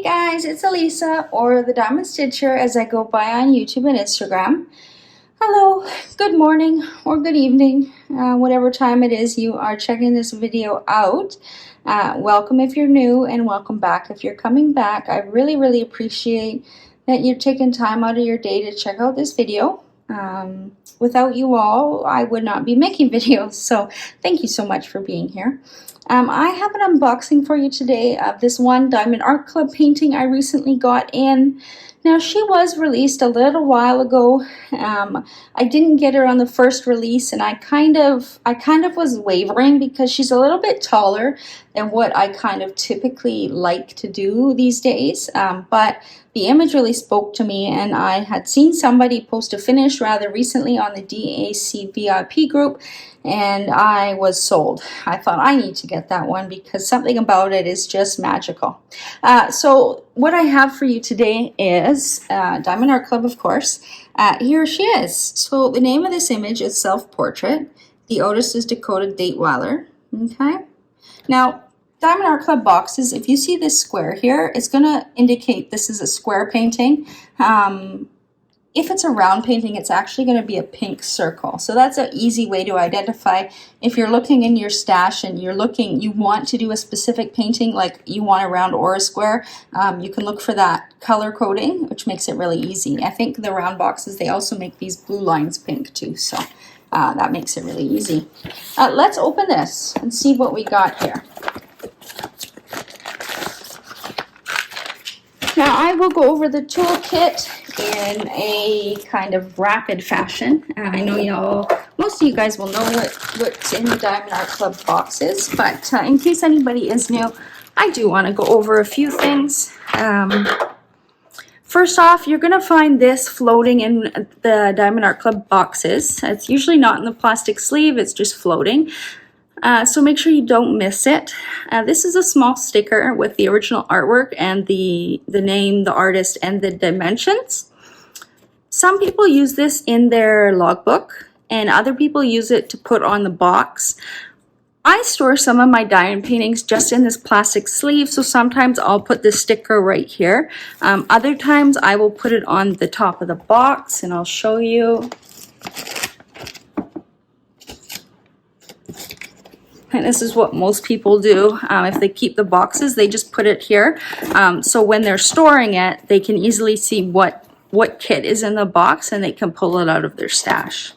guys, it's Elisa, or the Diamond Stitcher as I go by on YouTube and Instagram. Hello, good morning or good evening, whatever time it is you are checking this video out. Welcome if you're new, and welcome back if you're coming back. I really appreciate that you're taking time out of your day to check out this video. Without you all, I would not be making videos, so thank you so much for being here. I have an unboxing for you today of this one Diamond Art Club painting I recently got in. Now, she was released a little while ago. I didn't get her on the first release, and I kind of was wavering because she's a little bit taller than what I kind of typically like to do these days. But the image really spoke to me, and I had seen somebody post a finish rather recently on the DAC VIP group, and I was sold. I thought I need to get that one because something about it is just magical. So what I have for you today is Diamond Art Club, of course. Here she is. So the name of this image is Self-Portrait. The artist is Dakota Daetwiler. Okay. Now, Diamond Art Club boxes, if you see this square here, it's going to indicate this is a square painting. If it's a round painting, it's actually going to be a pink circle. So that's an easy way to identify if you're looking in your stash and you want to do a specific painting, like you want a round or a square, you can look for that color coding, which makes it really easy. I think the round boxes, they also make these blue lines pink too, so that makes it really easy. Let's open this and see what we got here. Now, I will go over the toolkit in a kind of rapid fashion. I know most of you guys will know what's in the Diamond Art Club boxes, but in case anybody is new, I do want to go over a few things. First off, you're going to find this floating in the Diamond Art Club boxes. It's usually not in the plastic sleeve, it's just floating. So make sure you don't miss it. This is a small sticker with the original artwork and the name, the artist, and the dimensions. Some people use this in their logbook, and other people use it to put on the box. I store some of my diamond paintings just in this plastic sleeve, so sometimes I'll put the sticker right here. Other times I will put it on the top of the box, and I'll show you. And this is what most people do. If they keep the boxes, they just put it here. So when they're storing it, they can easily see what kit is in the box, and they can pull it out of their stash.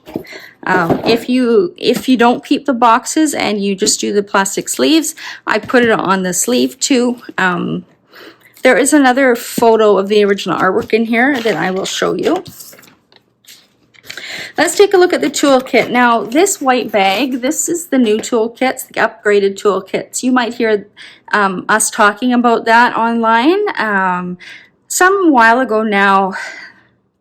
If you don't keep the boxes and you just do the plastic sleeves, I put it on the sleeve too. There is another photo of the original artwork in here that I will show you. Let's take a look at the toolkit. Now, this white bag, this is the new toolkits, the upgraded toolkits. You might hear us talking about that online. Some while ago now,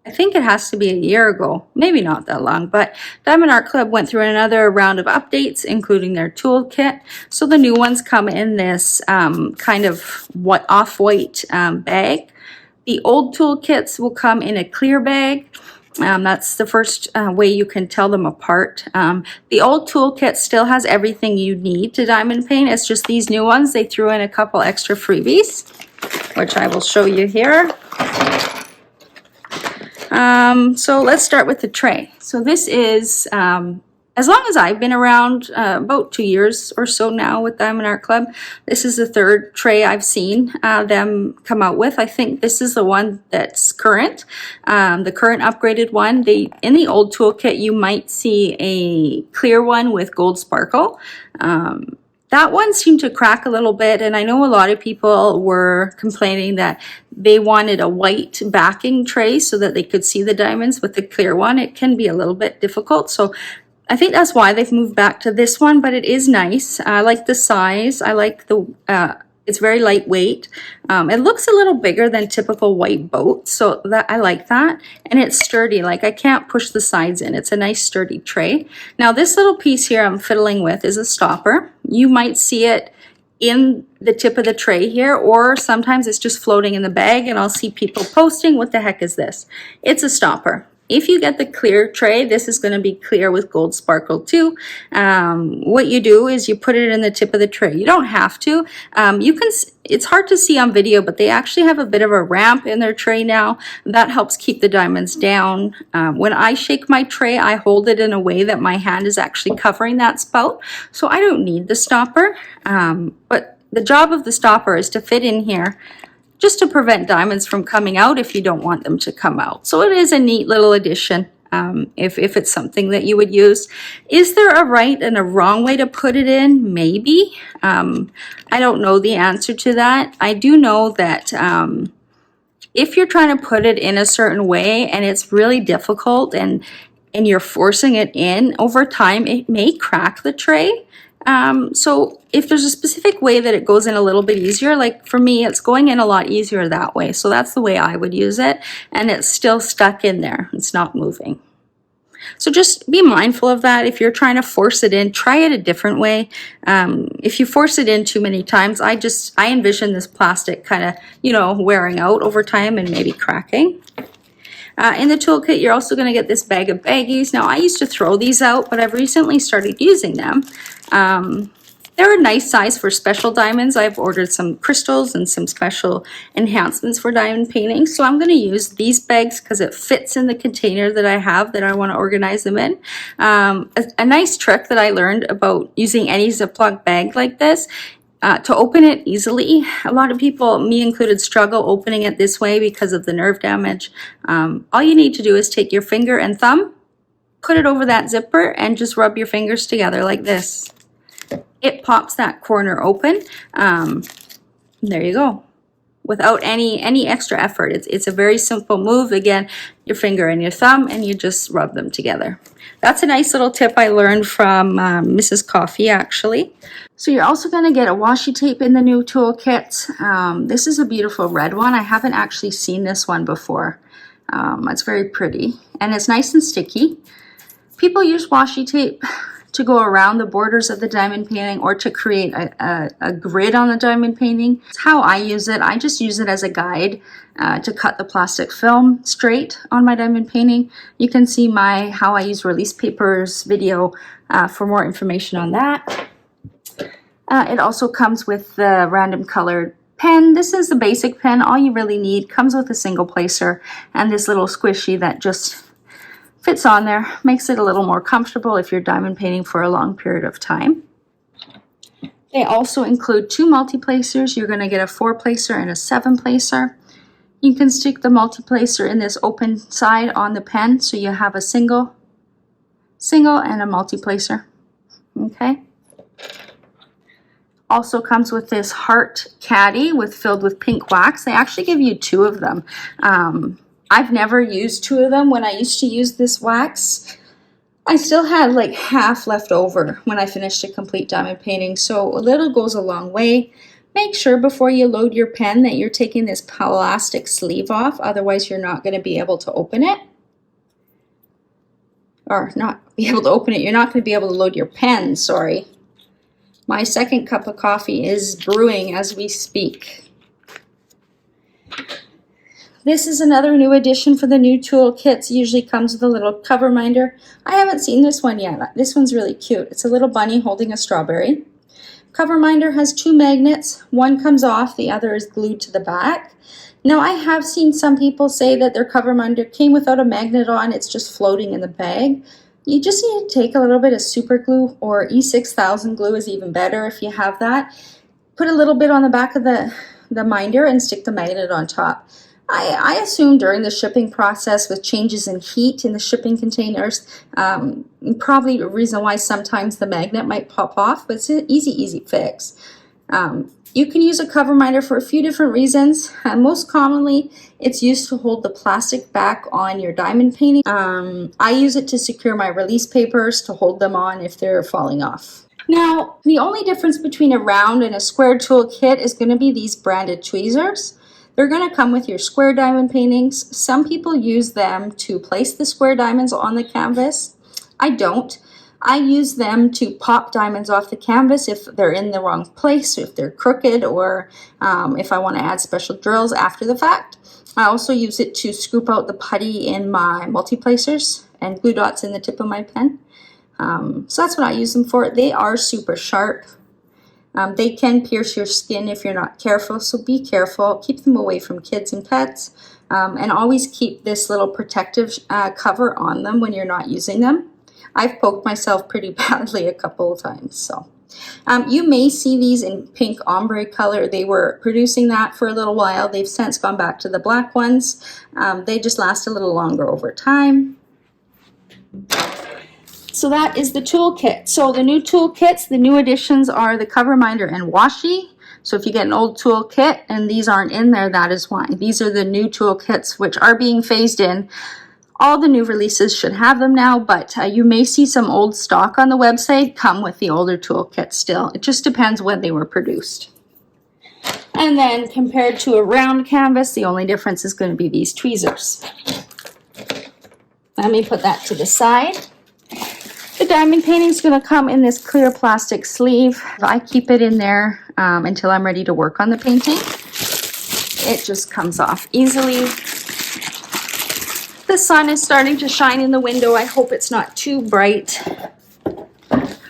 I think it has to be a year ago, maybe not that long, but Diamond Art Club went through another round of updates, including their toolkit. So the new ones come in this kind of off-white bag. The old toolkits will come in a clear bag. That's the first way you can tell them apart. The old toolkit still has everything you need to diamond paint. It's just these new ones, they threw in a couple extra freebies, which I will show you here. So let's start with the tray. So this is, as long as I've been around, about 2 years or so now with Diamond Art Club, this is the third tray I've seen them come out with. I think this is the one that's current, the current upgraded one. In the old toolkit, you might see a clear one with gold sparkle. That one seemed to crack a little bit, and I know a lot of people were complaining that they wanted a white backing tray so that they could see the diamonds. With the clear one, it can be a little bit difficult, so I think that's why they've moved back to this one, but it is nice. I like the size. I like it's very lightweight. It looks a little bigger than typical white boat, so I like that. And it's sturdy, like I can't push the sides in. It's a nice sturdy tray. Now this little piece here I'm fiddling with is a stopper. You might see it in the tip of the tray here, or sometimes it's just floating in the bag, and I'll see people posting, what the heck is this? It's a stopper. If you get the clear tray, this is going to be clear with gold sparkle too. What you do is you put it in the tip of the tray. You don't have to. You can. It's hard to see on video, but they actually have a bit of a ramp in their tray now. That helps keep the diamonds down. When I shake my tray, I hold it in a way that my hand is actually covering that spout, so I don't need the stopper. But the job of the stopper is to fit in here, just to prevent diamonds from coming out if you don't want them to come out. So it is a neat little addition if it's something that you would use. Is there a right and a wrong way to put it in? Maybe. I don't know the answer to that. I do know that if you're trying to put it in a certain way and it's really difficult and you're forcing it in, over time it may crack the tray. So if there's a specific way that it goes in a little bit easier, like for me, it's going in a lot easier that way. So that's the way I would use it. And it's still stuck in there. It's not moving. So just be mindful of that. If you're trying to force it in, try it a different way. If you force it in too many times, I envision this plastic kind of, wearing out over time and maybe cracking. In the toolkit, you're also going to get this bag of baggies. Now, I used to throw these out, but I've recently started using them. They're a nice size for special diamonds. I've ordered some crystals and some special enhancements for diamond painting. So I'm going to use these bags because it fits in the container that I have that I want to organize them in. A nice trick that I learned about using any Ziploc bag like this, to open it easily. A lot of people, me included, struggle opening it this way because of the nerve damage. All you need to do is take your finger and thumb, put it over that zipper, and just rub your fingers together like this. It pops that corner open. There you go. Without any extra effort. It's a very simple move. Again, your finger and your thumb, and you just rub them together. That's a nice little tip I learned from Mrs. Coffee, actually. So you're also going to get a washi tape in the new toolkit. This is a beautiful red one. I haven't actually seen this one before. It's very pretty, and it's nice and sticky. People use washi tape to go around the borders of the diamond painting or to create a grid on the diamond painting. It's how I use it. I just use it as a guide to cut the plastic film straight on my diamond painting. You can see my how I use release papers video for more information on that. It also comes with the random colored pen. This is the basic pen. All you really need. Comes with a single placer and this little squishy that just fits on there. Makes it a little more comfortable if you're diamond painting for a long period of time. They also include 2 multi-placers. You're going to get a 4-placer and a 7-placer. You can stick the multi-placer in this open side on the pen, so you have a single and a multi-placer. Okay. Also comes with this heart caddy filled with pink wax. They actually give you 2 of them. I've never used 2 of them. When I used to use this wax, I still had like half left over when I finished a complete diamond painting. So a little goes a long way. Make sure before you load your pen that you're taking this plastic sleeve off. Otherwise, you're not going to be able to open it. Or not be able to open it. You're not going to be able to load your pen, sorry. My second cup of coffee is brewing as we speak. This is another new addition for the new toolkits. Usually comes with a little cover minder. I haven't seen this one yet. This one's really cute. It's a little bunny holding a strawberry. Cover minder has 2 magnets. One comes off, the other is glued to the back. Now, I have seen some people say that their cover minder came without a magnet on. It's just floating in the bag. You just need to take a little bit of super glue, or E6000 glue is even better if you have that. Put a little bit on the back of the minder and stick the magnet on top. I assume during the shipping process with changes in heat in the shipping containers, probably a reason why sometimes the magnet might pop off, but it's an easy fix. You can use a cover minder for a few different reasons. Most commonly, it's used to hold the plastic back on your diamond painting. I use it to secure my release papers, to hold them on if they're falling off. Now, the only difference between a round and a square toolkit is going to be these branded tweezers. They're going to come with your square diamond paintings. Some people use them to place the square diamonds on the canvas. I don't. I use them to pop diamonds off the canvas if they're in the wrong place, if they're crooked, or if I want to add special drills after the fact. I also use it to scoop out the putty in my multi-placers and glue dots in the tip of my pen. So that's what I use them for. They are super sharp. They can pierce your skin if you're not careful, so be careful. Keep them away from kids and pets, and always keep this little protective cover on them when you're not using them. I've poked myself pretty badly a couple of times. So you may see these in pink ombre color. They were producing that for a little while. They've since gone back to the black ones. They just last a little longer over time. So that is the toolkit. So the new toolkits, the new additions are the cover minder and washi. So if you get an old toolkit and these aren't in there, that is why. These are the new toolkits which are being phased in. All the new releases should have them now, but you may see some old stock on the website come with the older toolkits still. It just depends when they were produced. And then compared to a round canvas, the only difference is going to be these tweezers. Let me put that to the side. The diamond painting is going to come in this clear plastic sleeve. I keep it in there until I'm ready to work on the painting. It just comes off easily. The sun is starting to shine in the window. I hope it's not too bright.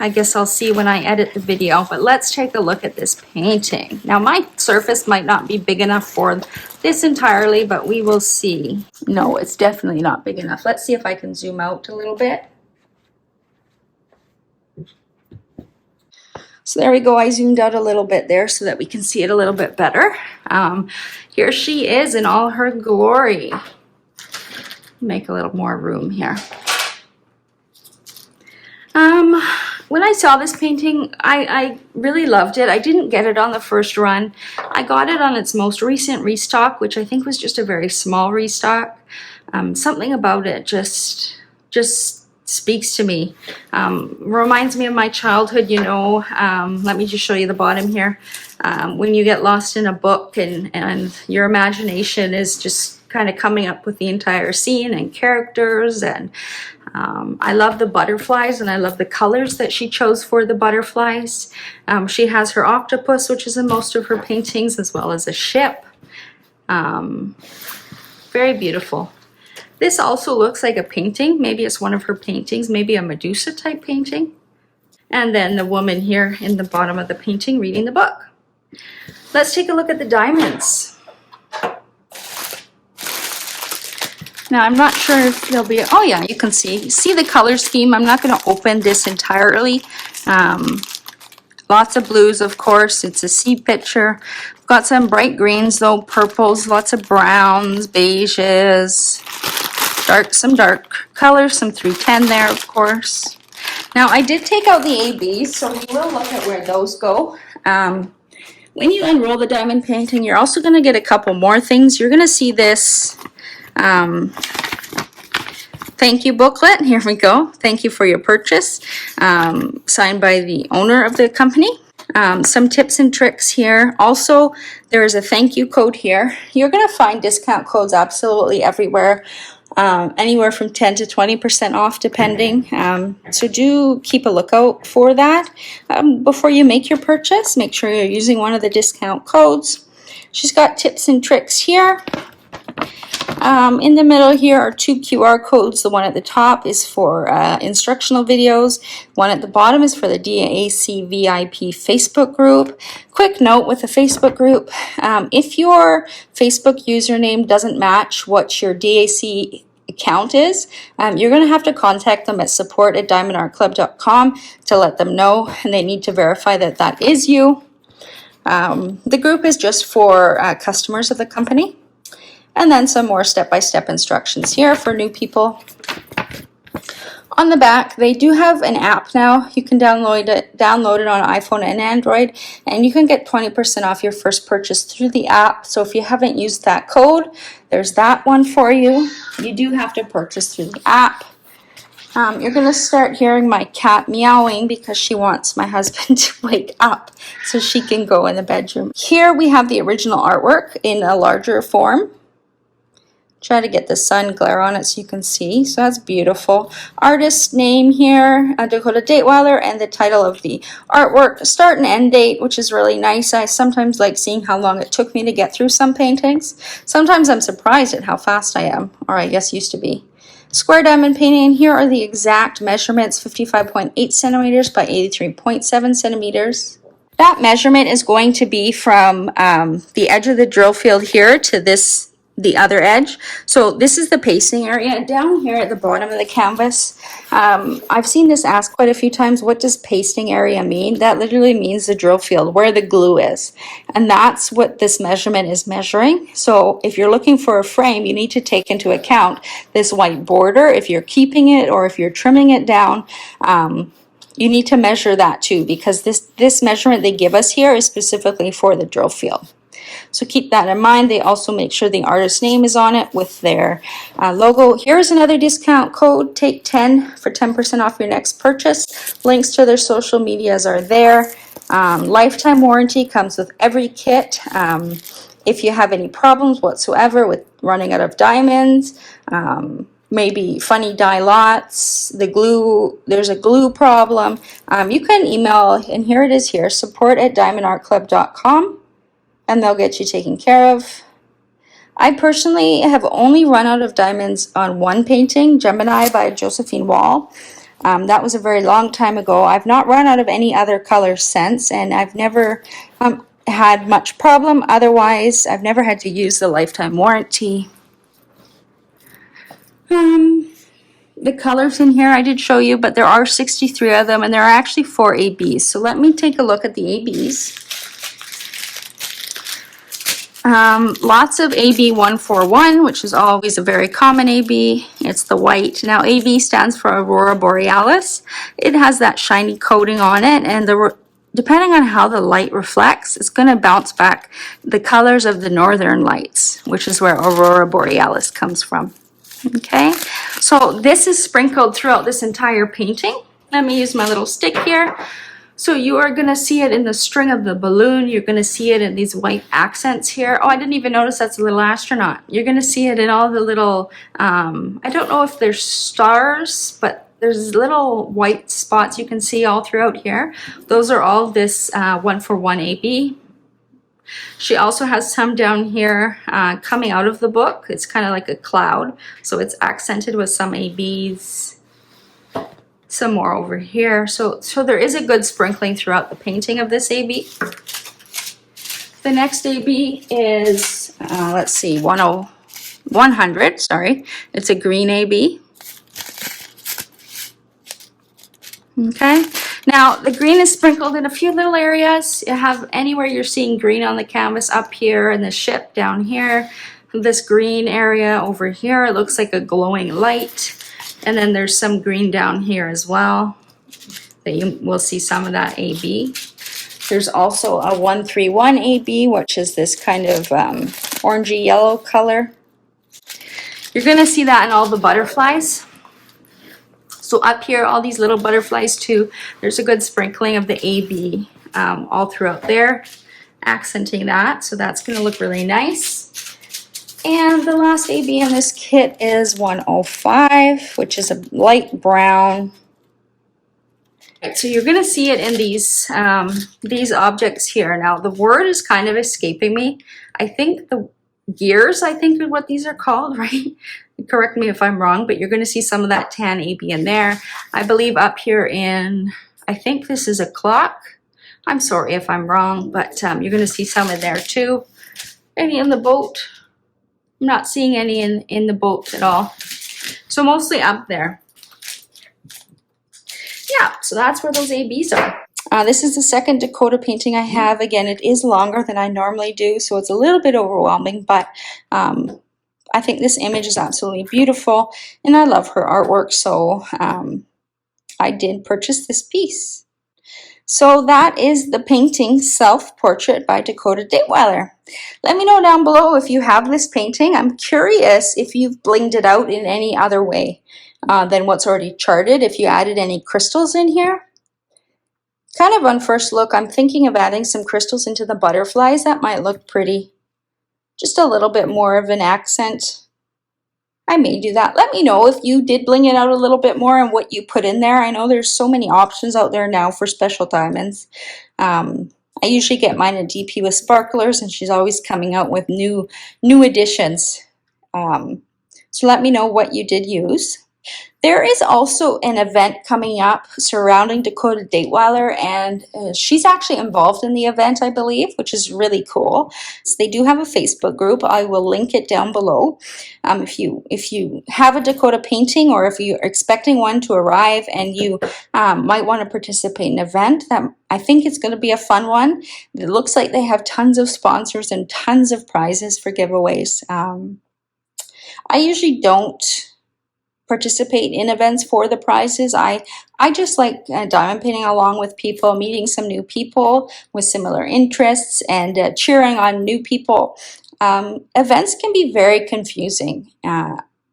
I guess I'll see when I edit the video, but let's take a look at this painting. Now my surface might not be big enough for this entirely, but we will see. No, it's definitely not big enough. Let's see if I can zoom out a little bit. So there we go. I zoomed out a little bit there so that we can see it a little bit better. Here she is in all her glory. Make a little more room here. When I saw this painting, I really loved it. I didn't get it on the first run. I got it on its most recent restock, which I think was just a very small restock. Something about it just speaks to me. Reminds me of my childhood, you know. Let me just show you the bottom here. When you get lost in a book and your imagination is just kind of coming up with the entire scene and characters, and I love the butterflies and I love the colors that she chose for the butterflies. She has her octopus, which is in most of her paintings, as well as a ship. Very beautiful. This also looks like a painting. Maybe it's one of her paintings, maybe a Medusa type painting. And then the woman here in the bottom of the painting reading the book. Let's take a look at the diamonds. Now I'm not sure if they'll be, oh yeah, you can see the color scheme. I'm not going to open this entirely. Lots of blues, of course. It's a sea picture. Got some bright greens though, purples, lots of browns, beiges, some dark colors, some 310 there, of course. Now I did take out the ABs, so we will look at where those go. When you unroll the diamond painting, you're also going to get a couple more things. You're going to see this thank you booklet. Here we go. Thank you for your purchase. Signed by the owner of the company. Some tips and tricks here. Also, there is a thank you code here. You're going to find discount codes absolutely everywhere. Anywhere from 10 to 20% off depending. So do keep a lookout for that. Before you make your purchase, make sure you're using one of the discount codes. She's got tips and tricks here. In the middle here are two QR codes. The one at the top is for instructional videos. One at the bottom is for the DAC VIP Facebook group. Quick note with the Facebook group, if your Facebook username doesn't match what your DAC account is, you're going to have to contact them at support@diamondartclub.com to let them know, and they need to verify that that is you. The group is just for customers of the company. And then some more step-by-step instructions here for new people. On the back, they do have an app now. You can download it on iPhone and Android, and you can get 20% off your first purchase through the app. So if you haven't used that code, there's that one for you. You do have to purchase through the app. You're going to start hearing my cat meowing because she wants my husband to wake up so she can go in the bedroom. Here we have the original artwork in a larger form. Try to get the sun glare on it so you can see. So that's beautiful. Artist name here, Dakota Daetwiler, and the title of the artwork, start and end date, which is really nice. I sometimes like seeing how long it took me to get through some paintings. Sometimes I'm surprised at how fast I am, or I guess used to be. Square diamond painting, and here are the exact measurements, 55.8 centimeters by 83.7 centimeters. That measurement is going to be from the edge of the drill field here to the other edge. So this is the pasting area. Down here at the bottom of the canvas, I've seen this asked quite a few times, what does pasting area mean? That literally means the drill field, where the glue is. And that's what this measurement is measuring. So if you're looking for a frame, you need to take into account this white border. If you're keeping it or if you're trimming it down, you need to measure that too, because this measurement they give us here is specifically for the drill field. So keep that in mind. They also make sure the artist's name is on it with their logo. Here's another discount code, take 10 for 10% off your next purchase. Links to their social medias are there. Lifetime warranty comes with every kit. If you have any problems whatsoever with running out of diamonds, maybe funny dye lots, the glue, there's a glue problem, you can email, and here it is here, support@diamondartclub.com, and they'll get you taken care of. I personally have only run out of diamonds on one painting, Gemini by Josephine Wall. That was a very long time ago. I've not run out of any other colors since, and I've never had much problem. Otherwise, I've never had to use the lifetime warranty. The colors in here I did show you, but there are 63 of them, and there are actually 4 ABs. So let me take a look at the ABs. Lots of AB 141, which is always a very common AB. It's the white. Now AB stands for Aurora Borealis. It has that shiny coating on it, and depending on how the light reflects, it's going to bounce back the colors of the northern lights, which is where Aurora Borealis comes from. Okay, so this is sprinkled throughout this entire painting. Let me use my little stick here. So you are going to see it in the string of the balloon. You're going to see it in these white accents here. Oh, I didn't even notice that's a little astronaut. You're going to see it in all the little, I don't know if they're stars, but there's little white spots you can see all throughout here. Those are all this 141 AB. She also has some down here coming out of the book. It's kind of like a cloud. So it's accented with some ABs. Some more over here. So there is a good sprinkling throughout the painting of this AB. The next AB is, let's see, 100, sorry. It's a green AB. Okay. Now, the green is sprinkled in a few little areas. You have anywhere you're seeing green on the canvas, up here, and the ship down here. This green area over here, it looks like a glowing light. And then there's some green down here as well. That you will see some of that AB. There's also a 131 AB, which is this kind of orangey yellow color. You're going to see that in all the butterflies. So up here, all these little butterflies too, there's a good sprinkling of the AB all throughout there, accenting that. So that's going to look really nice. And the last AB in this kit is 105, which is a light brown. Right, so you're going to see it in these objects here. Now, the word is kind of escaping me. I think the gears, I think is what these are called, right? Correct me if I'm wrong, but you're going to see some of that tan AB in there. I believe up here in, I think this is a clock. I'm sorry if I'm wrong, but you're going to see some in there too. Any in the boat? I'm not seeing any in the boat at all. So mostly up there. Yeah, so that's where those ABs are. This is the second Dakota painting I have. Again, it is longer than I normally do, so it's a little bit overwhelming, but I think this image is absolutely beautiful, and I love her artwork, so I did purchase this piece. So that is the painting Self-Portrait by Dakota Daetwiler. Let me know down below if you have this painting. I'm curious if you've blinged it out in any other way than what's already charted, if you added any crystals in here. Kind of on first look, I'm thinking of adding some crystals into the butterflies. That might look pretty. Just a little bit more of an accent. I may do that. Let me know if you did bling it out a little bit more and what you put in there. I know there's so many options out there now for special diamonds. I usually get mine at DP with sparklers, and she's always coming out with new additions. So let me know what you did use. There is also an event coming up surrounding Dakota Daetwiler, and she's actually involved in the event, I believe, which is really cool. So they do have a Facebook group. I will link it down below. If you have a Dakota painting, or if you're expecting one to arrive and you might want to participate in an event, that I think it's going to be a fun one. It looks like they have tons of sponsors and tons of prizes for giveaways. I usually don't participate in events for the prizes. I just like diamond painting along with people, meeting some new people with similar interests, and cheering on new people. Events can be very confusing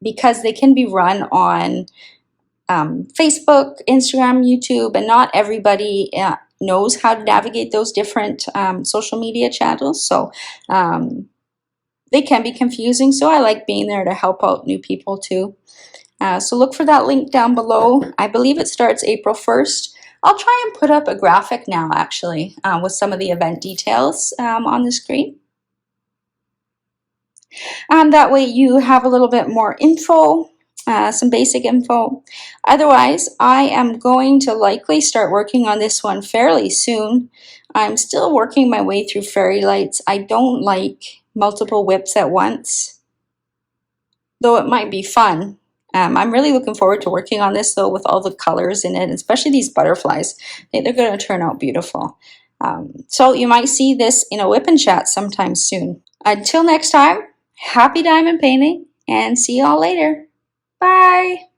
because they can be run on Facebook, Instagram, YouTube, and not everybody knows how to navigate those different social media channels. So they can be confusing. So I like being there to help out new people too. So look for that link down below. I believe it starts April 1st. I'll try and put up a graphic now, actually, with some of the event details on the screen. That way you have a little bit more info, some basic info. Otherwise, I am going to likely start working on this one fairly soon. I'm still working my way through fairy lights. I don't like multiple whips at once, though it might be fun. I'm really looking forward to working on this, though, with all the colors in it, especially these butterflies. They're going to turn out beautiful. So you might see this in a whip and chat sometime soon. Until next time, happy diamond painting, and see y'all later. Bye!